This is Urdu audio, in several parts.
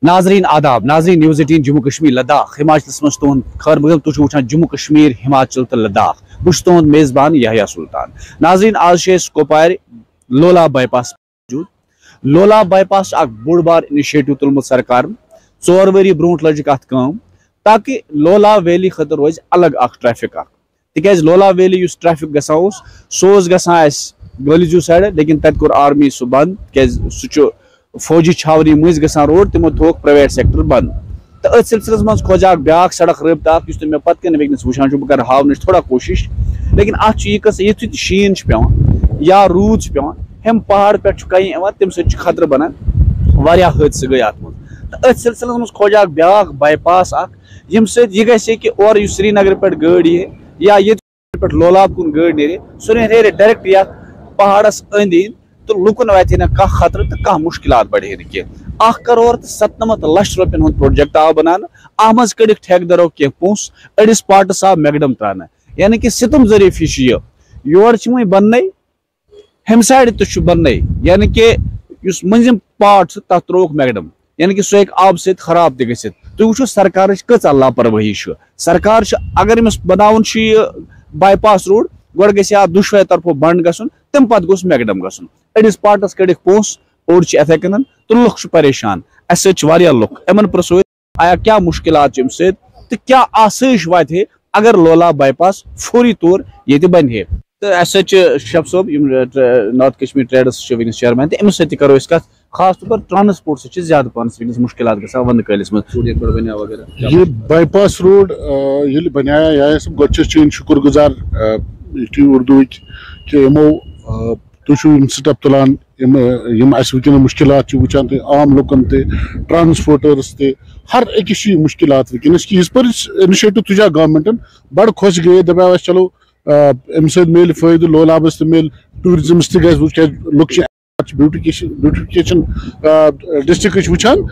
ناظرین آداب، ناظرین نیوز 18 جموں کشمیر لداخ ہماچلس مز تہد خیر مقدم تھی وچان جموں کشمیر ہماچل تو لداخ بہت تہد میزبان یحییٰ سلطان. ناظرین آج کپوار لولاب بائی پاس موجود. لولاب بائی پاس اخ بوڑ بار انیشیٹو تلمت سرکار 4 ؤری برونٹ لجک ات کام تاکہ لولاب ویلی خاطر روز الگ اخ ٹریفک اخ تکیاز لولاب ویلی یس ٹریفک گژھان سہ گژھان گلیزو سائڈ لیکن تت کور آرمی سہ بند کیاز سہ فوجی چھاونی مز گژھان روڈ تمو تھوک پرائیویٹ سیکٹر بند تو ات سلسلس مز کھوج اخ بیاکھ سڑک رابطہ اخ یس تم پتہ کن وکنس وچان بہ کر ہاونچ تھوڑا کوشش لیکن ات یہ قصہ یتھ شین پیوان یا روٗد پیوان ہم پہاڑ پہ کہیں تم سۭتۍ خطرہ بنان واریاہ حٲدثہٕ گٔے ات مز تو ات سلسلس مز کھوج اخ بیاکھ بائی پاس اخ یم سۭتۍ یہ گژھِ کہ اور یُس سری نگر پہ گٲڑۍ یی یا ییٚتہِ پہ لولاب کُن گٲڑۍ نیرِ سُہ نیرِ ڈائریکٹ یتھ پہاڑس أنٛدۍ أنٛدۍ تو لکن واتہِ نہٕ کانٛہہ خطرٕ تو کانٛہہ مشکلات بڑھے نہٕ کینٛہہ 1 کرور 97 لچھ رۄپین ہُنٛد پروجیکٹ آو بناونہٕ اتھ منٛز کٔڑِکھ ٹھیکدرو کینٛہہ پونٛسہٕ أڑِس پارٹس آو میگڈم ترٛاونہٕ یعنی کہ ستم ظریفی چھُ یہِ یور چھِ وۄنۍ بننے ہمہِ سایڈٕ تہِ چھُ بننے یعنی کہ یُس مٔنٛزِم پارٹ چھُ تتھ ترٛووُکھ میگڈم یعنی کہ سُہ ہیٚکہِ آبہٕ سۭتۍ خراب تہِ گٔژھِتھ تُہۍ وٕچھِو سرکارٕچ کۭژاہ لاپروٲہی چھِ سرکار چھِ اگر أمِس بناوُن چھُ یہِ بائی پاس روڈ گۄڈٕ گژھِ اَتھ دۄشوے طرفو بنٛد گژھُن تمہِ پتہٕ گوٚژھ میگڈم گژھُن أڑِس پارٹس کٔڑِکھ پونٛسہٕ اوٚڑ چھِ یِتھَے کٔنن تہٕ لُکھ چھِ پریشان اسہِ سۭتۍ چھِ واریاہ لُکھ یِمن پرٛژھو آیا کیٛاہ مُشکلات چھِ اَمہِ سۭتۍ تہٕ کیٛاہ آسٲیِش واتہِ ہے اگر لولاب بائی پاس فوری طور ییٚتہِ بنہِ ہے تہٕ اسہِ سۭتۍ چھِ شب صٲب یِم نارتھ کشمیر ٹریڈس چھِ وٕنکیٚس چیئرمین تہٕ أمِس سۭتۍ تہِ کرو أسۍ کتھ خاص طور پر ٹرانسپورٹ سۭتۍ چھِ زیادٕ پہنس وٕنکیٚس مُشکلات گژھان ونٛدٕ کٲلِس منٛز یہ بائی پاس روڈ ییٚلہِ بنیٛاو یحییٰ صٲب گۄڈٕ چھِ چٲنۍ شُکر گُزار یُتھُے اردوٗہٕکۍ کہ یِمو تُہۍ چھِو یِم سٹیپ تُلان یِم اَسہِ وٕنکیٚنس مُشکلات چھِ وٕچھان تُہۍ عام لُکن تہِ ٹرانسپورٹٲرٕس تہِ ہر أکِس چھِ یہِ مُشکلات وٕنکیٚنس کہ یِژ پھِر اِنِشیٹِو تُجاو گورمنٹن بڑٕ خۄش گٔیے دپیو اَسہِ چلو اَمہِ سۭتۍ میلہِ فٲیدٕ لولابس تہِ میلہِ ٹوٗرزمس تہِ گژھِ کیازِ لُکھ چھِ بیوٹیفکیشن ڈسٹرکٕچ وٕچھان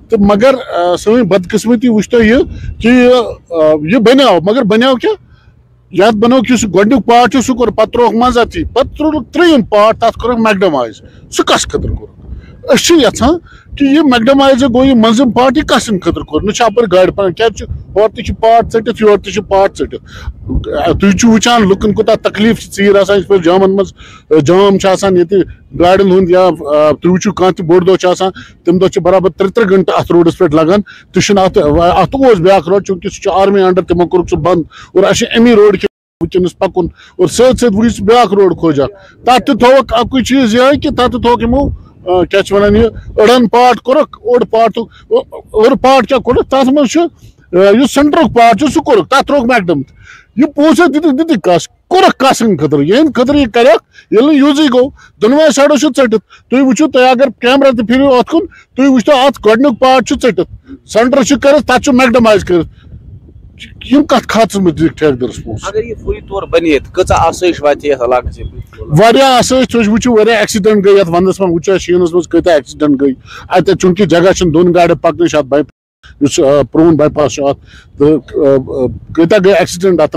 تہٕ مگر سٲنۍ بدقسمتی وٕچھ تُہۍ یہِ کہ یہِ بنیٛاو مگر بنیٛاو کیٛاہ یتھ بنووُکھ یُس گۄڈنیُک پارٹ چھُ سُہ کوٚر پتہٕ ترٛووُکھ منٛزَتھٕے پتہٕ ترٛووُکھ 3یِم پارٹ تتھ کوٚرُکھ میگڈمایز سُہ کس خٲطرٕ کوٚرُکھ أسۍ چھِ یژھان کہ یہِ میگڈمایز گوٚو یہِ مٔنٛزِم پارٹ یہِ کس سٕنٛدِ خٲطرٕ کوٚر نہ چھِ اپٲرۍ گاڑِ پکان کیازِ چھُ ہورٕ تہِ چھِ پارٹ ژٔٹِتھ یورٕ تہِ چھِ پارٹ ژٔٹِتھ تُہۍ چھِو وٕچھان لُکن کوٗتاہ تکلیٖف چھِ ژیٖرۍ آسان یِتھ پٲٹھۍ جامن منٛز جام چھُ آسان ییٚتہِ گاڑٮ۪ن ہُنٛد یا تُہۍ وٕچھِو کانٛہہ تہِ بوٚڑ دۄہ چھُ آسان تمہِ دۄہ چھِ برابر 3 گنٹہٕ اتھ روڈس پٮ۪ٹھ لگان تہِ چھُنہٕ اتھ اوس بیاکھ روڈ چوٗنٛکہِ سُہ چھُ آرمی انڈر تِمو کوٚرُکھ سُہ بنٛد اور اسہِ چھُ امی روڈ وٕنکیٚنس پکُن اور سۭتۍ سۭتۍ وٕچھ بیاکھ روڈ کھوجاکھ تتھ تہِ تھووُکھ اکُے چیٖز یِہوے کہ تتھ تہِ تھووُکھ یِمو کیاہ چھِ ونان یہِ أڑن پارٹ کوٚرُکھ اوٚڑ پارٹ کیاہ کوٚرُکھ تتھ منٛز چھُ یُس سینٹرُک پارٹ چھُ سُہ کوٚرُکھ تتھ ترٛووُکھ میگڈم یہِ پونٛسہٕ دِتِکھ کس کوٚرُکھ کس سٕنٛدِ خٲطرٕ یِہنٛدِ خٲطرٕ یہِ کریکھ ییٚلہِ نہٕ یوٗزٕے گوٚو دۄنوے سایڈو چھُ ژٔٹِتھ تُہۍ وٕچھِو تُہۍ اگر کیمرا تہِ پھِرِو اتھ کُن تُہۍ وٕچھتو اتھ گۄڈنیُک پارٹ چھُ ژٔٹِتھ سینٹر چھُ کٔرِتھ تتھ چھُ میگڈمایز کٔرِتھ یِم کتھ خاطرس منٛز دِتِکھ ٹھیکدرس پونٛسہٕ اگر یہِ فوری طور بنے کۭژاہ آسٲیِش واتہِ یتھ علاقس واریاہ آسٲیِش تُہۍ وٕچھِو واریاہ ایکسیڈنٹ گٔے یتھ ونٛدس منٛز وٕچھو شیٖنس منٛز کۭتیاہ ایکسیڈنٹ گٔے اتہِ چوٗنٛکہِ جگہ چھُنہٕ 2 گاڑِ پکنٕچ اتھ بائی یُس پرون بائی پاس چھُ اتھ تہٕ کۭتیاہ گٔے ایکسیڈنٹ اتھ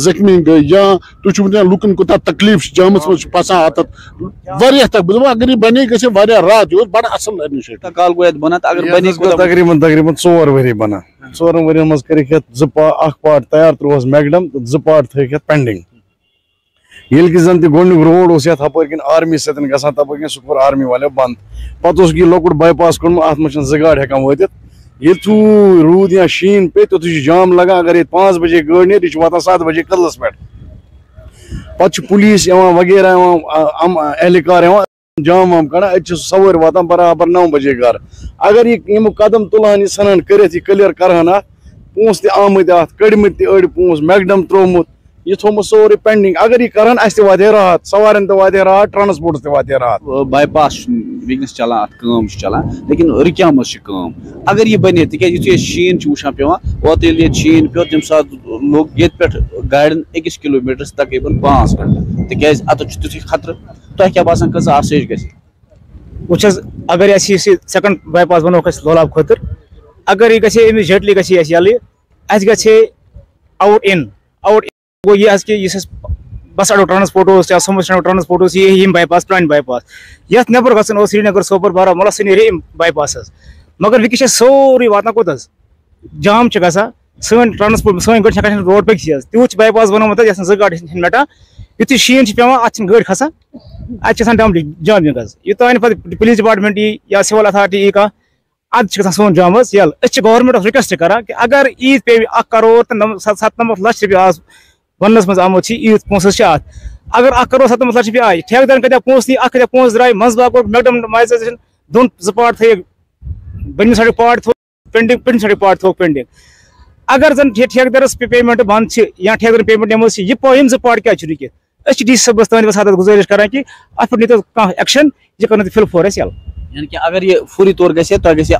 زخمی گٔے یا تُہۍ چھِو وٕنکیٚن لُکن کوٗتاہ تکلیٖف چھُ جامس منٛز چھُ پھسان اتھ واریاہ بہٕ دپہٕ اگر یہِ بنے گژھِ واریاہ رات یہِ اوس بڑٕ اصل انِشیٹِو کال گوٚو یتھ بنان اگر بنے تقریٖباً 4 ؤری بنان 4 ؤرین منٛز کٔرِکھ یتھ اکھ پارٹ تیار ترٛووہس میگڈم تہٕ 2 پارٹ تھٲیِکھ یتھ پینڈنگ ییٚلہِ کہِ زن تہِ گۄڈنیُک روڈ اوس یتھ ہپٲرۍ کِنۍ آرمی سۭتۍ گژھان تپٲرۍ کِنۍ سُہ کوٚر آرمی والیو بنٛد پتہٕ اوسُکھ یہِ لۄکُٹ بائی پاس کوٚرمُت اتھ منٛز چھنہٕ 2 گاڑِ ہٮ۪کان وٲتِتھ یِتھُے روٗد یا شیٖن پیٚیہِ توٚتُے چھُ جام لگان اگر ییٚتہِ 5 بجے گٲڑۍ نیرِ یہِ چھِ واتان 7 بجے قدلس پٮ۪ٹھ پتہٕ چھُ پُلیٖس یِوان وغیرہ یِوان اہلکار یِوان جام وام کڑان اتہِ چھِ سوٲرۍ واتان برابر 9 بجے گرٕ اگر یِم قدم تُلہن یہِ ژھٕنن کٔرِتھ یہِ کٔلیر کرہن اتھ پونٛسہٕ تہِ آمٕتۍ اتھ کٔڑمٕتۍ تہِ أڑۍ پونٛسہٕ میگڈم ترٛوومُت یہ تھوٚومُت سورُے پینڈنگ اگر یہِ کرہن اسہِ تہِ واتہِ ہے راحت سوارٮ۪ن تہِ واتہِ ہے راحت ٹرانسپورٹس تہِ واتہِ ہے راحت بائی پاس وٕنکیٚنس چلان اتھ کٲم چھِ چلان لیکن رُکیمٕژ چھِ کٲم اگر یہِ بنے تِکیازِ یُتھُے أسۍ شیٖن چھُ وٕچھان پیوان اوترٕ ییٚلہِ ییٚتہِ شیٖن پیوٚو تمہِ ساتہٕ لوٚگ ییٚتہِ پٮ۪ٹھ گاڑٮ۪ن 1 کِلوٗمیٖٹرس تقریٖباً 5 گنٹہٕ تِکیازِ اتٮ۪تھ چھُ تیُتھُے خطرٕ تۄہہِ کیاہ باسان کۭژاہ آسٲیِش گژھِ وٕچھ حظ اگر اَسہِ یُس یہِ سیکنڈ بائی پاس بنووُکھ أسۍ لولاب خٲطرٕ اگر یہِ گژھِ ہے اِمِجیٹلی گژھِ ہے اَسہِ ییٚلہٕ اَسہِ گژھِ ہے آوُٹ اِن گوٚو یہِ حظ کہِ یُس اَسہِ بس اڈو ٹرانسپورٹ یا سمو سٹینڈ ٹرانسپورٹ یہ بائی پاس پران بائی پاس یتھ نبر گھن سری نگر سوپور بارہمولہ سہ نیرِ بائی پاس مگر وکس سوری واتان کوت جام گا سن ٹرانسپورٹ سن گاڑی روڈ پکسی تیوت بائی پاس بنوت یس زٕ گاڑی مٹان یتھے شین پیوان ات گاڑی کھسان اتنا ڈمپنگ جامنگ یوتان پتہ پولیس ڈپارٹمنٹ یا سول اتھارٹی ای اد سون جام یل گورنمنٹ رِکویسٹ کران کہ اگر عید پی 1 کروڑ تو 97 لچھ رۄپیہِ آز وننس مز آمت عید پونسس ات اگر 1 کروڑ 97 لچھ رۄپیہِ آئی ٹھیکدارن کتیا پونس نی اخ کتیا پونس درائے منزباگ کوٚر میگڈمائزیشن دون 2 پارٹ تھٲیِکھ بٔنمہِ سایڈُک پارٹ تھوٚو پینڈنگ پٔتمہِ سایڈُک پارٹ تھوٚو پینڈنگ اگر زن ٹھیکدارس پیمنٹ بند یا ٹھیکدار پیمنٹ نمو یہ 2 پارٹ کیا رکت اس ڈی سی صاحبس تان وسادت گزارش کران کہ ات پہ نیتو کانٛہہ ایکشن یہ کرن فل فور اس یل یعنی کہ اگر یہ فوری طور گژھِ تو گژھِ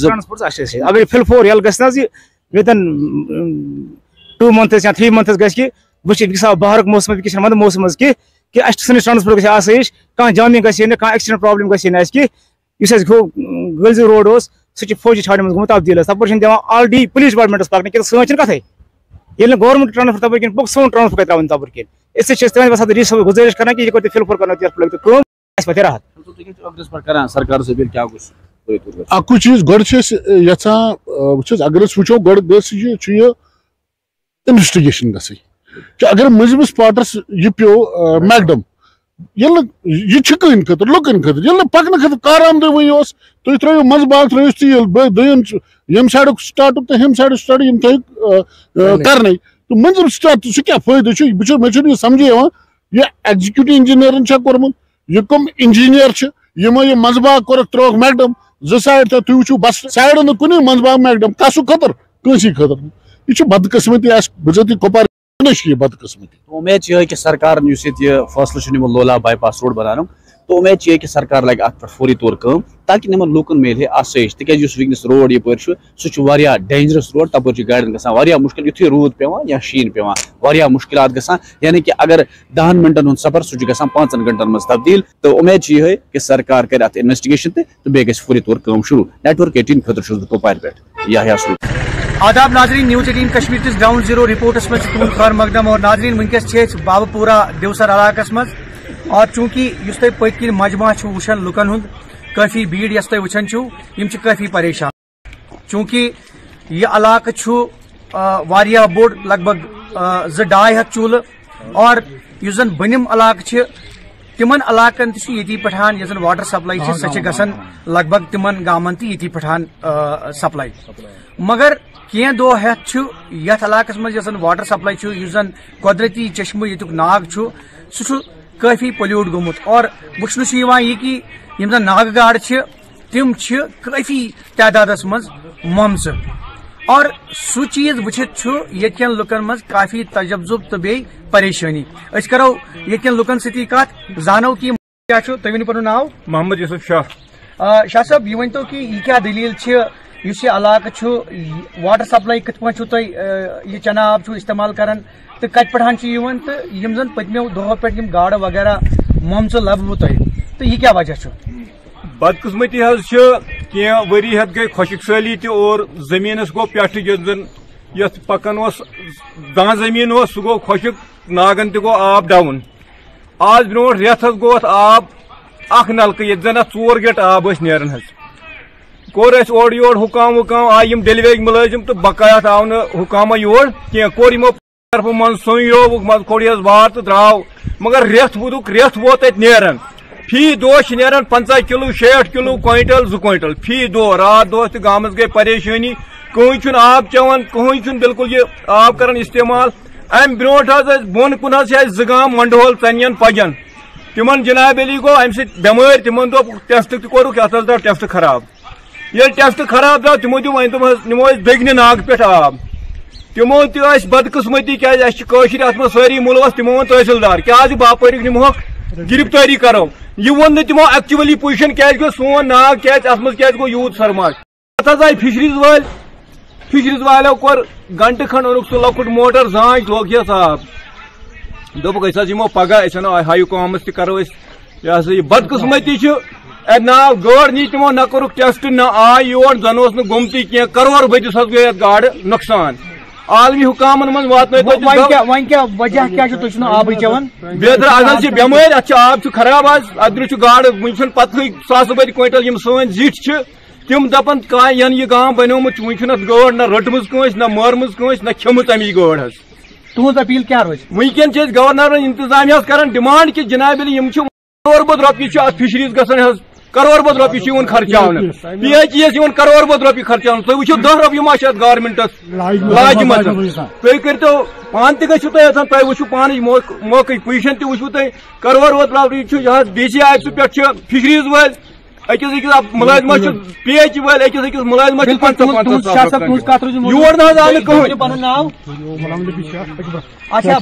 ٹرانسپورٹ اگر فل فور یل گژھِ نا ودن 2 months یا 3 months گژھِ کہ وچھِ بہارُک موسم ونٛدٕ موسمس کہ سٲنِس ٹرانسپورٹ گژھِ آسٲیِش کانٛہہ جامنگ گژھِ نہٕ کانٛہہ ایکسیڈنٹ پرابلم گژھِ نہٕ اَسہِ کہ یُس اَسہِ گٔلزِ روڈ اوس سُہ چھُ فوجی چھاڑِ منٛز گوٚمُت تبدیٖل تپٲرۍ چھِنہٕ دِوان آلریڈی پُلیٖس ڈپارٹمنٹس پکنہٕ کینٛہہ سٲنۍ چھِنہٕ کتھے ییٚلہِ نہٕ گورمنٹ ٹرانسپورٹ تپٲرۍ کِنۍ پوٚک سون ٹرانسپورٹ کتہِ تراوُن تپٲرۍ کِنۍ اس لیے چھِ أسۍ تُہنٛدِ وسادت ڈی سی صٲبس گُزٲرِش کران کہ یہِ کٔرِو تُہۍ فل فور کرنٲیِو یتھ پٮ۪ٹھ کٲم اَسہِ واتہِ راحت اکو چیز گھان اگر وچو گھر یہ انویسٹگیشن گھن اگر مذہبس پاٹس یہ پیو میکڈم یہ کن خطر لکن خطر یل پکن خطر کارآمدی وی تھی ترو منزباگ ترو تیل یم سائڈ سٹاٹ تو ہم سائڈ سٹاٹ یم تھی کرنے تو منزل سٹاٹ سہ کیا فائدہ مجھے یہ سمجھے یہ ایگزیکٹو انجینئرن کورمت یہ کم انجینئر یمو یہ منزباگ کورک تروک میکڈم 2 سائڈ تھی وچو بس سائڈ نا کن منزباگ میکڈم کسو خطر کنسی خطر یہ بدقسمتی بذاتی کپوار یہ بدقسمتی امید یہ کہ سرکار یہ فاصلہ نمو لولاب بائی پاس روڈ بنان تو امید یہ کہ سرکار لگہ ات پہ فوری طور کام تاکہ نمن لوکن ملے آسائش تک ونکس روڈ یپر سہ ڈینجرس روڈ تپر گاڑی گھان مشکل یتھے روٗد پیوان یا شین پیوان مشکلات گژھان یعنی کہ اگر 10 منٹن ہند سفر سہ گژھان 5 گھنٹن مز تبدیل تو امید یہ کہ سرکار کر ات انویسٹگیشن تو بیٚیہِ گژھِ فوری طور کام شروع نیٹورک 18 خاطر چھُس بہٕ کۄپوارِ پٮ۪ٹھ یحیٰ سلطان آداب ناظرین نیوز 18 کشمیر کس گراؤنڈ زیرو رپورٹس میں تہد خیر مقدم اور ناظرین ونکس بابہ پورہ دیوسر علاقہ مز اور چونکہ اس تھی پت کن مجمع وچان لکن ہند کافی بھیڑ یس تھی وچان کافی پریشان چونکہ یہ علاقہ واریاہ بوڑ لگ بھگ 2-2.5 ہتھ چولہ اور اس زن بنم علاقہ تمن علاقن تی پٹھان یس واٹر سپلائی سہ گھان لگ بھگ تمن گامن تی پٹھان سپلائی مگر کی دہ ہتھ یت علاقس مز یس واٹر سپلائی اس زن قدرتی چشمہ یتک ناگ سہ کافی پولیوٹ گومت اور وچھنہ یہ کہ یم زن ناگ گاڑ تم کافی تعداد مز ممژ اور سہ چیز وچھت یتکین لکن مز کافی تجبذب تو بی پریشانی اس کرو یتکین لکن ستی کت زانو کہ کیا تھی ورنو پن ناو محمد یوسف شاہ شاہ صاحب یہ ورنو کہ یہ کیا دلیل اس علاقہ واٹر سپلائی کت پہ تھی یہ چنہٕ آب استعمال کران تو کت پٹھان تو یم زن پتمو دہو پہ گاڑ وغیرہ ممژ لبو تھی تو یہ کیا وجہ بدقسمتی کی وری ہتھ گئی خشک سالی اور زمینس گو پٹھ یس پکان دان زمین سہ گو خشک ناگن تہ گو آب ڈاؤن آج برو ریت گو ات آب اخ نلکہ یہ زن ات 4 گیٹ آب نیران کور اور یور حکام وکام آئی ڈیلیوری ملازم تو بقایات آو حکامہ یور کی کور یمو طرف من سوئن من کھوڑ وار تو درو مگر ریت وودک ریت ووت ات نیران فی دہ نیران 50 کلو 60 کلو کوئنٹل 2 کوئنٹل فی دہ رات دہ تہ گامس گئی پریشانی کہیں چھ آب چوان کہیں چھ بالکل یہ آب کران استعمال ام برو بون کن 2 گام منڈہول ژنین پجن تمن جناب علی گو ام سی بمار تمن دپ ٹیسٹ تہ کورک ات درو ٹیسٹ خراب یہ ٹیسٹ خراب درو تمو دم نمو دگنہ ناگ پہ آب تمو تہ بدقسمتی کیا ات من ساری ملوث تمو ون تحصیلدار کیا باپارک نموک گرفتاری کرو یہ ون نا تمو ایکچولی پوزیشن کیا گو سون ناگ کیا ات من کیا گو یوت سرماش ات آئی فشریز والو کور گنٹہ کھنڈ اونک سہ لکٹ موٹر زانچ لوگ یس آب دپک یمو پگہ ہائی حکامس تہ کرو یہ سا یہ بدقسمتی نا گاڑ نی تمو نہ کورک ٹیسٹ نہ آئی یور زن اس گومتی کی کروڑ بدس گئی گاڑ نقصان عالمی حکامن من وات وجہ کیا آب چوان بیتر اگر سے بمار ات آب خراب ادر گاڑ ون پتہ 100 بد کوئنٹل یم سن زٹ تم دپان ین یہ گام بنومت ون گاڈ نہ رٹم کنس نہ مارم کنس نہ کھمت امی گاڈ حس تہذ اپیل کیا روز ونکین گورنر انتظامیہ کران ڈیمانڈ کہ جناب کرور بد روپیے ات فشریز گھان حس کرور بد روپیے خرچاؤن پی ایچ ایس کرور بد روپیے خرچاؤن تھی وچو 10 روپیے ما گورمنٹس لاجمت تھی کرتو پان تہ گھو تھی تھی وچو پان موقع پوزیشن تہ وچو تھی کرور بد روپیے ڈی سی آفس پہ فشریز ول اکس اکس ملازمہ پی ایچ ول اکس اکس ملازمہ 50 یور نہ آو کہین اچھا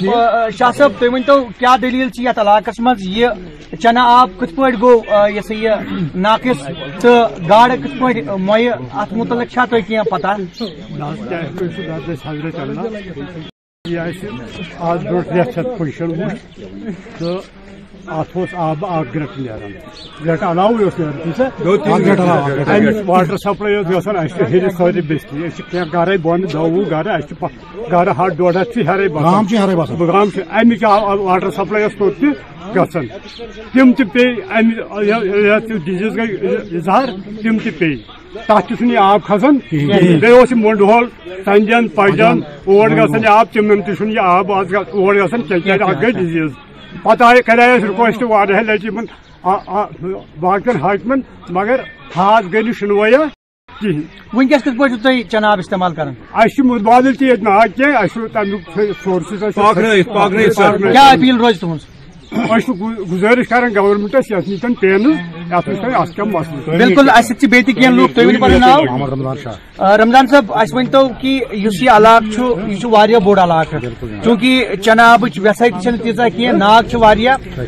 شاہ صاحب تھی ورنو کیا دلیل یتھ علاقس مز یہ چنہ آب کت پہ گو یہ سا یہ ناقص تو گاڑ کت پہ مویہ ات متعلق تھی کی پتہ آج برو رت پوزیشن تو ات آب اک گرٹ نیران گرٹ علاوہ نیران واٹر سپلائی گھان ہر خاطر بستی کی گرے بند 10 گھر گھر 100-150 ہرے گام امچ واٹر سپلائی توت گھان تم پی ڈیزیز گئی اظہار تم پی تک تہ آب کھسان بیس مونڈ ہول سنجان پجان اور گھان آب تم تہ آب آج اور گھان اک گئی ڈیزیز پتہ کرے رکویسٹ واریاہ لٹہ باقین حاکمن مگر خاص گئی شنویا کہین ونکس کت پہ تھی چنہ آب استعمال کران بادل تہ نا کی تمیک سورسز کیا اپیل روز تہذ گزارش کران گورنمنٹس یت نیتن پین ات وچ کیا مسئلہ بالکل اس کی لوگ تھی ون ناو رمضان صاحب اس ورنتو کہ یہ علاقہ یہ بوڑ علاقہ چونکہ چنہ آبچ ویسائٹ تیزہ کی ناگ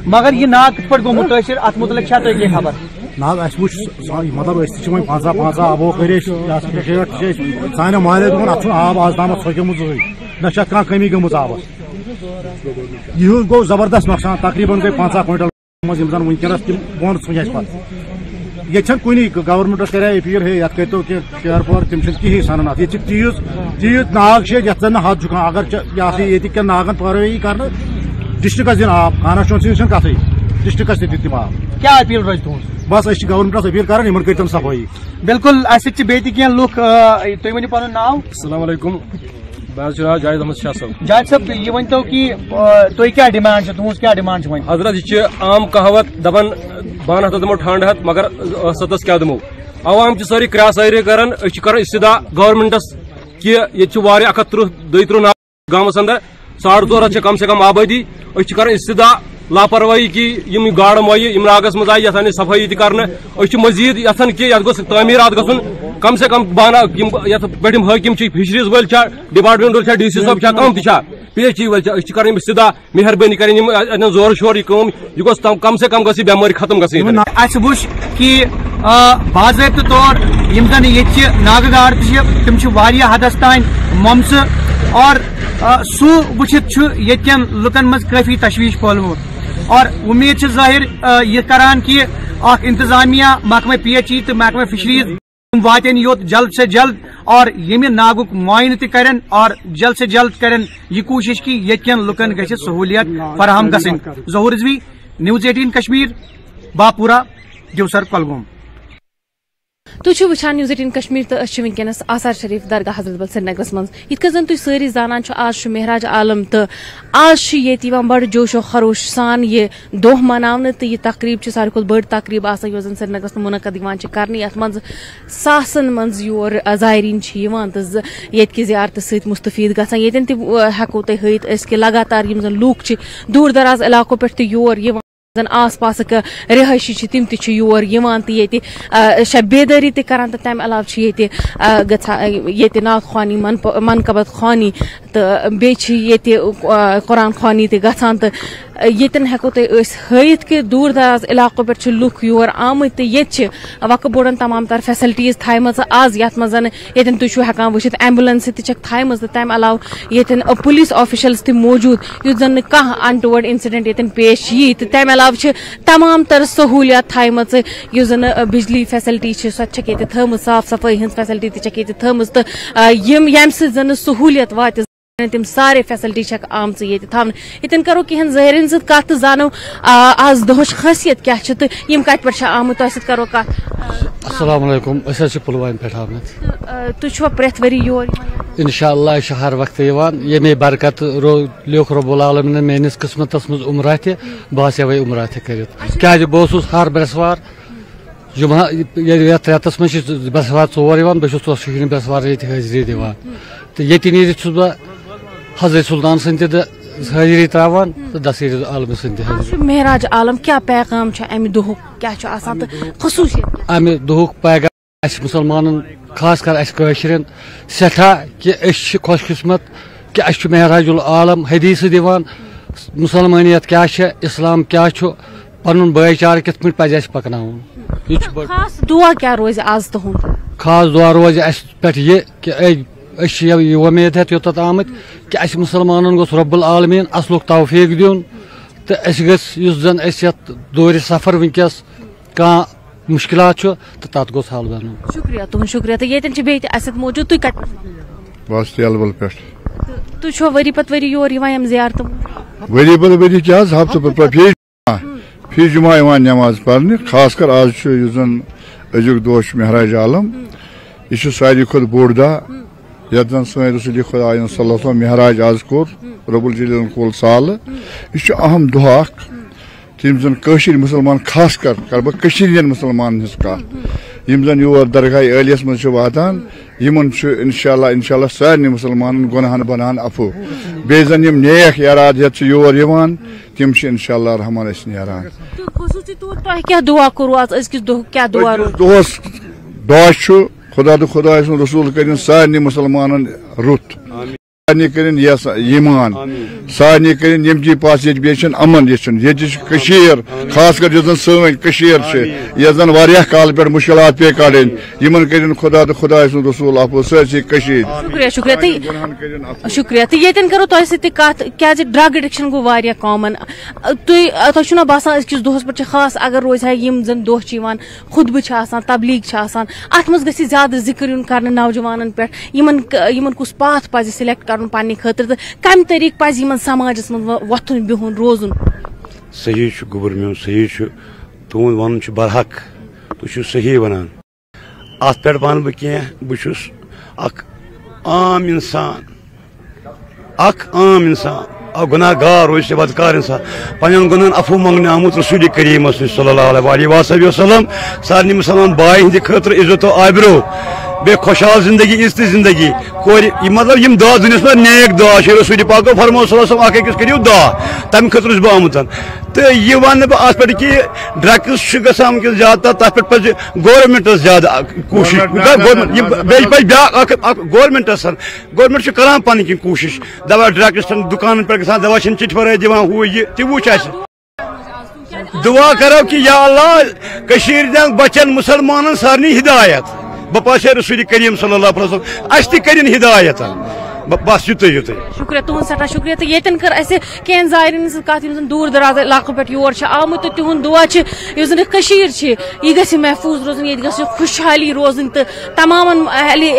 مگر یہ ناگ کت پہ گو متاثر ات متعلق تھی خبر ناگ اس وچ مطلب اس 50 آبو کریش سانہ مالیہ دن ات آب آز تام ژھوکمت زہن نہ چھ کھانا کمی گمت آبس یہ گو زبردست نقصان تقریباً گئی 50 کوئنٹل مز زن ونکس تم بند ژھنس پہ یہ کن گورنمنٹس کرے اپیل ہے یت کرتو کہ کیر پور تم کہین سنان ات یہ تیز ناگ یت زن حد چھ اگر یہ ناگن پاروی کر ڈسٹرکس دن آب کانسٹیچوینسی کتھے ڈسٹرکس تہ تم آب کیا اپیل روز تہذ بس اس گورنمنٹس اپیل کران ان کرتن صفائی بالکل اس کی لوگ تھی ورنو پن ناو السلام علیکم بہت جاوید احمد شاہ صاحب جاوید صاحب یہ ورنو کہ تھی کیا ڈیمانڈ تہذ کیا ڈیمانڈ ون حضرت یہ عام کہاوت دپان بان ہتھ دمو ٹھنڈ ہتھ مگر ستس کیا دمو عوام ساری کراسٲری کران کر استدا گورنمنٹس کہ یہ 130 گامس اندر 4.5 کم سے کم آبادی کر استدا لاپرواہی کی گاڑ مویہ ناگس مز آئی یھان صفائی ترنے مزید یھان کہ یت گوس تعمیرات گھن کم سے کم بانہ یت پہ حاکم فشریز ول ڈپارٹمنٹ ول ڈی سی صاحب کم تہ پی ایچ ای ول کر استدا مہربانی کریں زور شور یہ گوس کم سے کم گی بیماری ختم گھن اس وچ کہ باضابطہ طور یم زن یہ ناگہ گاڑ تم حدس تان ممس اور سہ وچت یتن لکن مز کافی تشویش پھولمت اور امید ظاہر یہ کران کہ اخ انتظامیہ محکمہ پی ایچ ای تو محکمہ فشریز واتن یوت جلد سے جلد اور یمہ ناگک معائنہ تہ کرن اور جلد سے جلد کرن یہ کوشش کہ یتن لکن گژھِ سہولیت فراہم گژھن ظہور رضوی نیوز 18 کشمیر باپورہ دیوسر کۄلگوم تُہۍ چھِو وٕچھان نیوز 18 کشمیر تو أسۍ چھِ وٕنکیٚنس آثار شریف درگاہ حضرت بل سرینگرس منٛز یِتھ کٔنۍ زن تُہۍ سٲری زانان چھِو آز چھُ مہراج عالم تہٕ آز چھُ ییٚتہِ یِوان بڑٕ جوش و خروش سان یہِ دۄہ مناونہٕ تہٕ یہِ تقریٖب چھِ ساروی کھۄتہٕ بٔڑ تقریٖب آسان یۄس زن سرینگرس منٛز مُنعقد یِوان چھِ کرنہٕ یتھ منٛز ساسن منٛز یور زایریٖن چھِ یِوان تہٕ ییٚتہِ کہِ زیارتہٕ سۭتۍ مُستفیٖد گژھان ییٚتٮ۪ن تہِ ہٮ۪کو تۄہہِ ہٲیِتھ أسۍ کہِ لگاتار یِم زن لوٗکھ چھِ دوٗر دراز علاقو پٮ۪ٹھ تہِ یور یِوان زن آس پاسک رہٲیشی چھِ تِم تہِ چھِ یور یِوان تہٕ ییٚتہِ شب بیدٲری تہِ کران تہٕ تمہِ علاوٕ چھِ ییٚتہِ گژھان ییٚتہِ نعت خوانی منقبت خوانی تہٕ بیٚیہِ چھِ ییٚتہِ قرآن خوانی تہِ گژھان تہٕ ییٚتٮ۪ن ہٮ۪کو تۄہہِ أسۍ ہٲیِتھ کہِ دوٗر دراز علاقو پٮ۪ٹھ چھِ لُکھ یور آمٕتۍ تہٕ ییٚتہِ چھِ وقہٕ بوڑن تمام تر فیسلٹیٖز تھایمژٕ آز یتھ منٛز ییٚتٮ۪ن تُہۍ چھِو ہٮ۪کان وٕچھِتھ ایمبولینسہٕ تہِ چھکھ تھایمژٕ تہٕ تمہِ علاوٕ ییٚتٮ۪ن پُلیٖس آفِشلز تہِ موٗجوٗد یُتھ زن نہٕ کانٛہہ انٹوٲرڈ انسیڈنٹ ییٚتٮ۪ن پیش یی تہٕ تمہِ علاوٕ چھِ تمام تر سہوٗلیت تھایمژٕ یُس زن بجلی فیسلٹی چھِ سۄ تہِ چھکھ ییٚتہِ تھٲومٕژ صاف صفٲیی ہٕنٛز فیسلٹی تہِ چھکھ ییٚتہِ تھٲومٕژ تہٕ ییٚمہِ سۭتۍ زن سہوٗلیت واتہِ تم سارے فیسلٹی آمژ یہ کرو کھین ظٲہرین سۭتۍ کتھ تہٕ زانو آز دۄہٕچ خاصیت کیاہ چھِ تہٕ یِم کتہِ پٮ۪ٹھ چھِ آمٕتۍ تۄہہِ سۭتۍ کرو کتھ. السلام علیکم أسۍ حظ چھِ پُلوامہِ پٮ۪ٹھ آمٕتۍ. تُہۍ چھُوا پرٛٮ۪تھ ؤری یور انشاء اللہ أسۍ چھِ ہر وقتہٕ یِوان ییٚمے برکت لیوٚکھ رۄب العالمیٖنن میٲنِس قٕسمتس منٛز عمرہ تہِ بہٕ آسہٕ یوے عمرہ تہِ کٔرِتھ کیازِ بہٕ اوسُس ہر برٛٮ۪سوار جمعہ یتھ رٮ۪تس منٛز چھِ برٛٮ۪سوار 4 یِوان بہٕ چھُس 4 برٛٮ۪سوار ییٚتہِ حٲضری دِوان تہٕ ییٚتہِ نیٖرِتھ چھُس بہٕ حضرت سلطان سٕنٛدِ تہِ حٲضری تراوان تہٕ دسیٖر عالمہِ سٕنٛدِ تہِ حٲضری. مہراج عالم کیاہ پیغام چھُ امہِ دۄہُک کیاہ چھُ آسان تہٕ خصوٗصیت امہِ دۄہُک پیغام اسہِ مُسلمانن خاص کر اسہِ کٲشرٮ۪ن سٮ۪ٹھاہ کہِ أسۍ چھِ خۄش قسمت کہِ اسہِ چھُ مہراج العالم حدیثہٕ دِوان مُسلمٲنیت کیاہ چھِ اسلام کیاہ چھُ پنُن بٲے چارٕ کِتھ پٲٹھۍ پزِ اسہِ پکناوُن. یہِ چھُ خاص دعا کیاہ روزِ آز تُہُنٛد. خاص دعا روزِ اسہِ پٮ۪ٹھ یہِ کہِ أسۍ چھِ یہِ وۄمید ہٮ۪تھ یوٚتتھ آمٕتۍ کہِ اسہِ مُسلمانن گوٚژھ رۄب العالمیٖن اصلُک توفیٖق دیُن تہٕ أسۍ گژھِ یُس زن أسۍ یتھ دورِ سفر وٕنکٮ۪س کانٛہہ مُشکلات چھُ تہٕ تتھ گوٚژھ حل بنُن. شُکریہ تُہُنٛد شُکریہ تہٕ ییٚتٮ۪ن چھِ بیٚیہِ تہِ اَسہِ سۭتۍ موٗجوٗد تُہۍ کتہِ بس تیلبل پٮ۪ٹھ. تُہۍ چھُوا ؤری پتہٕ ؤری یور یِوان یِم زیارتہٕ ؤری پتہٕ ؤری کیٛاہ حظ ہفتہٕ پتہٕ فی جمعہ یِوان نٮ۪ماز پرنہِ خاص کر آز چھُ یُس زن أزیُک دۄہ چھُ مہراج عالم یہِ چھُ ساروی کھۄتہٕ بوٚڑ دۄہ یتھ زن سٲنۍ رسول خۄدا صلی اللہ علیہ وسلم مہراج آز کوٚر رۄب الجلیلن کول سالہٕ یہِ چھُ اہم دۄہ اکھ تہٕ یِم زن کٲشِر مُسلمان خاص کر بہٕ کٔشیٖرِ ہٕنٛدٮ۪ن مُسلمانن ہٕنٛز کتھ یِم زن یور درگاہ عٲلیس منٛز چھِ واتان یِمن چھُ انشاء اللہ سارنٕے مُسلمانن گۄنہن بنان عفو بیٚیہِ زن یِم نیک اراد ہٮ۪تھ چھِ یور یِوان تِم چھِ انشاء اللہ رحمان اسہِ نیران. تۄہہِ کیاہ دعا کوٚروٕ آز أزکِس دۄہُک کیاہ دعا دۄہس دۄہ چھُ خدا تہٕ خۄداے سُنٛد رسوٗل کٔرِنۍ سارنٕے مُسلمانن رُت سارنٕے کٔرِنۍ یس ایٖمان سارنٕے کٔرِنۍ ییٚمہِ کہِ پاس ییٚتہِ بیٚیہِ چھُنہٕ امن ییٚتہِ چھِ کٔشیٖر خاص کر یۄس زن سٲنۍ کٔشیٖر چھِ یتھ زن واریاہ کالہٕ پٮ۪ٹھ مُشکلات پیٚیہِ کڑٕنۍ یِمن کٔرِنۍ خدا تہٕ خۄداے سُنٛد رسوٗل عفو سٲرسٕے کٔشیٖر. شُکریہ تہٕ ییٚتٮ۪ن کرو تۄہہِ سۭتۍ تہِ کتھ کیازِ ڈرگ اڈکشن گوٚو واریاہ کامن تۄہہِ چھُنا باسان أزکِس دۄہس پٮ۪ٹھ چھِ خاص اگر روزِ ہا یِم زن دۄہ چھِ یِوان خُطبہٕ چھِ آسان تبلیٖغ چھِ آسان اتھ منٛز گژھِ زیادٕ ذِکر یُن کرنہٕ نوجوانن پٮ۪ٹھ یِمن کُس پاتھ پزِ سِلیکٹ کرُن پننہِ خٲطرٕ تہٕ کمہِ طریٖقہٕ پزِ یِمن سماجس منٛز وۄتھُن بِہُن روزُن. صحیح چھُ گوٚبُر میون صحیح چھُ تُہُنٛد وَنُن چھُ برحق تُہۍ چھِو صحیح وَنان اَتھ پٮ۪ٹھ وَنہٕ بہٕ کینٛہہ بہٕ چھُس اکھ عام اِنسان اکھ گُناہ گار روزِ بدکار اِنسان پنٛنٮ۪ن گۄنہن عفو منٛگنہٕ آمُت رسوٗلِ کریٖمس نِش صلی اللہ علیہ وسلم سارنٕے مُسلمان بایہِ ہٕنٛدِ خٲطرٕ عزت و آبرو بیٚیہِ خۄشحال زندگی عزتٕچ زندگی کورِ مطلب یِم دعا دُنیاہس منٛز نیک دعا چھِ رسوٗلِ پاکو فرموو صلی اللہ علیہ وسلم اکھ أکِس کٔرِو دعا تمہِ خٲطرٕ چھُس بہٕ آمُت تہٕ یہِ ونہٕ بہٕ اتھ پٮ۪ٹھ کہِ ڈرگٕس چھُ گژھان وٕنکٮ۪س زیادٕ تر تتھ پٮ۪ٹھ پزِ گورمینٹس زیادٕ کوٗشش بیٚیہِ پزِ بیاکھ اکھ گورمینٹ چھُ کران پنٕنۍ کِنۍ کوٗشش دوا ڈرگس چھنہٕ دُکانن پٮ۪ٹھ گژھان دوا چھِنہٕ چِٹھِ ورٲے دِوان ہُہ یہِ تہِ وٕچھ اسہِ دعا کرو کہِ یا اللہ کٔشیٖرِ ہٕنٛدٮ۪ن بچن مُسلمانن سارنٕے ہدایت بہٕ پاسے رسوٗلِ کریٖم صلی اللہ علیہ وسلم اسہِ تہِ کٔرِنۍ ہدایت بس یُتُے شُکریہ تُہُنٛد سٮ۪ٹھاہ شُکریہ تہٕ ییٚتٮ۪ن کٔر اَسہِ کینٛہہ زایرٮ۪ن سۭتۍ کتھ یِم زن دوٗر دراز علاقو پٮ۪ٹھ یور چھِ آمٕتۍ تہٕ تِہُنٛد دعا چھِ یُس زن یہِ کٔشیٖر چھِ یہِ گژھِ محفوٗظ روزُن ییٚتہِ گژھِ خُشحالی روزٕنۍ تہٕ تمامن اہلِ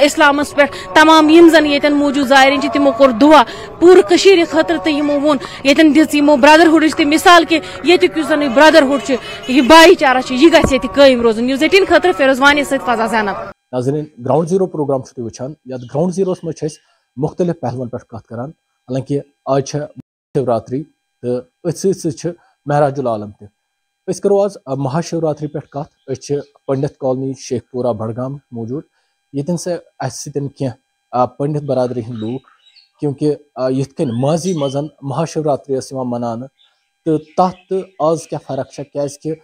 اسلامس پٮ۪ٹھ تمام یِم زن ییٚتٮ۪ن موٗجوٗد زایرٮ۪ن چھِ تِمو کوٚر دعا پوٗرٕ کٔشیٖرِ خٲطرٕ تہٕ یِمو ووٚن ییٚتٮ۪ن دِژ یِمو برٛدرہُڈٕچ تہِ مِثال کہِ ییٚتیُک یُس زن یہِ برٛدرہُڈ چھُ یہِ بھایی چارہ چھُ یہِ گژھِ ییٚتہِ قٲیِم روزُن نِوٕز 18 خٲطرٕ فیروز وانی سۭتۍ فضا زینب. ناظرین گراؤنڈ زیٖرو پروگرام چھُو تُہۍ وٕچھان یتھ گراؤنڈ زیٖروس منٛز چھِ أسۍ مختلف پہلوَن پٮ۪ٹھ کتھ کران حالانکہِ آز چھِ شِوراتری تہٕ أتھۍ سۭتۍ سۭتۍ چھِ مہراج العالم تہِ أسۍ کرو آز مہاشِوراتری پٮ۪ٹھ کتھ أسۍ چھِ پنڈت کالونی شیخ پورہ بڈگام موٗجوٗد ییٚتٮ۪ن سا اسہِ سۭتۍ کینٛہہ پنڈت برادری ہٕنٛدۍ لوٗکھ کیونکہِ یِتھ کٔنۍ ماضی منٛز مہاشِوراتری ٲس یِوان مناونہٕ تہٕ تتھ تہٕ آز کیاہ فرق چھےٚ کیازکہِ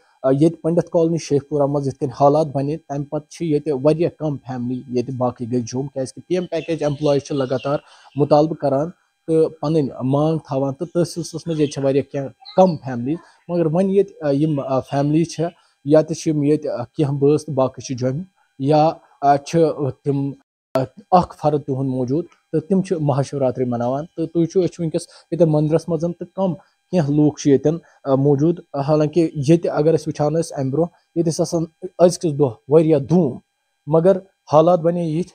ییٚتہِ پنڈت کالونی شیخ پورہ منٛز یِتھ کٔنۍ حالات بنے تمہِ پتہٕ چھِ ییٚتہِ واریاہ کم فیملی ییٚتہِ باقٕے گٔے جوٚم کیازکہِ پی ایم پیکیج ایمپلایز چھِ لگاتار مُطالبہٕ کران تہٕ پنٕنۍ مانٛگ تھاوان تہٕ تٔتھۍ سلسلس منٛز ییٚتہِ چھِ واریاہ کینٛہہ کم فیملیز مگر وۄنۍ ییٚتہِ یِم فیملی چھےٚ یا تہِ چھِ یِم ییٚتہِ کینٛہہ بٲژ تہٕ باقٕے چھِ جوٚمہِ یا چھِ تِم اکھ فرد تِہُنٛد موٗجوٗد تہٕ تِم چھِ مہاشِوراتری مناوان تہٕ تُہۍ وٕچھِو أسۍ چھِ وٕنکیٚس ییٚتٮ۪ن مندرس منٛز تہٕ کم کینٛہہ لوٗکھ چھِ ییٚتٮ۪ن موٗجوٗد حالانکہِ ییٚتہِ اگر أسۍ وٕچھان ٲسۍ امہِ برونٛہہ ییٚتہِ ٲسۍ آسان أزکِس دۄہ واریاہ دوٗم مگر حالات بنے یِتھۍ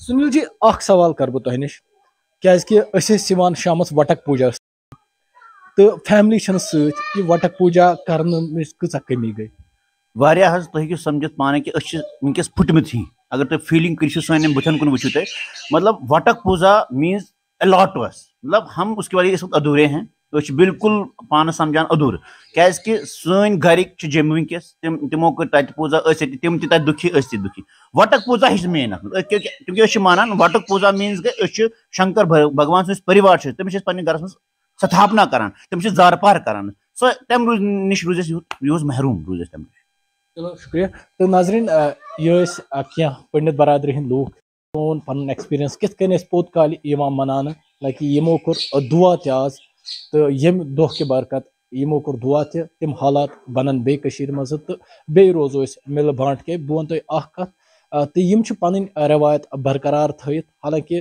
سنیل جی اخ سوال کر بہٕ تۄہہِ نِش کیازکہِ أسۍ ٲسۍ یِوان شامَس وٹک پوٗجا تہٕ فیملی چھنہٕ سۭتۍ یہِ وٹک پوٗجا کرنہٕ کۭژاہ کمی گٔے واریاہ حظ تُہۍ ہیٚکِو سمجھِتھ پانے کہ أسۍ چھِ وٕنکٮ۪س پھٕٹمٕتۍ اگر تُہۍ فیٖلِنٛگ کٔرِو سانٮ۪ن بٕتھن کُن وٕچھِو تُہۍ مطلب وٹک پوٗزا میٖنز اے لاٹ ٹُو اس مطلب ہم اس کی وجہ اس وقت ادھورے ہیں أسۍ چھِ بالکل پانس سمجھان ادھوٗرٕ کیازکہِ سٲنۍ گرِکۍ چھِ جیٚمہِ وٕنکٮ۪س تِمو کٔر تتہِ پوٗزا أسۍ تِم تہِ تتہِ دُکھی أسۍ تہِ دُکھی وٹک پوٗزا چھِ مین اتھ منٛز کیونکہِ أسۍ چھِ مانان وٹک پوٗزا میٖنز گٔے أسۍ چھِ شنکر بھگوان سٕنٛدِس پٔرِوار چھِ تٔمِس چھِ أسۍ پننِس گرس منٛز ستھاپنا کران تٔمِس چھِ زارٕ پار کران سۄ تمہِ نِش روٗز اَسہِ یِہُس محروٗم روٗز اَسہِ تمہِ نِش چلو شُکریہ تہٕ ناظریٖن یہِ ٲسۍ کینٛہہ پنڈت برادری ہٕنٛدۍ لوٗکھ سون پنُن ایکسپیٖرینس کِتھ کٔنۍ ٲسۍ پوٚت کالہِ یِوان مناونہٕ لایک یِمو کوٚر دُعا تہِ آز تہٕ ییٚمہِ دۄہ کہِ برکت یِمو کوٚر دُعا تہِ تِم حالات بنن بیٚیہِ کٔشیٖرِ منٛز تہٕ بیٚیہِ روزو أسۍ مِلہٕ بانٛٹ کے بہٕ وَنہٕ تۄہہِ اکھ کتھ تہٕ یِم چھِ پنٕنۍ رٮ۪وایت برقرار تھٲیِتھ حالانکہِ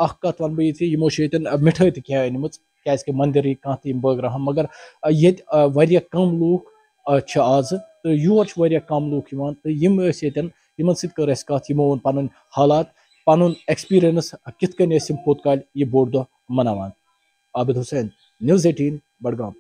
اکھ کتھ وَنہٕ بہٕ یِتھٕے یِمو چھِ ییٚتٮ۪ن مِٹھٲے تہِ کینٛہہ أنمٕژ کیازکہِ مندِر یی کانٛہہ تہِ یِم بٲگراوہن مگر ییٚتہِ واریاہ کم لوٗکھ چھِ آزٕ تہٕ یور چھِ واریاہ کم لوٗکھ یِوان تہٕ یِم ٲسۍ ییٚتٮ۪ن یِمن سۭتۍ کٔر اَسہِ کتھ یِمو ووٚن پنٕنۍ حالات پنُن ایکسپیٖرینس کِتھ کٔنۍ ٲسۍ یِم پوٚت کالہِ یہِ بوٚڑ دۄہ مناوان عابد حُسین News 18 بڈگام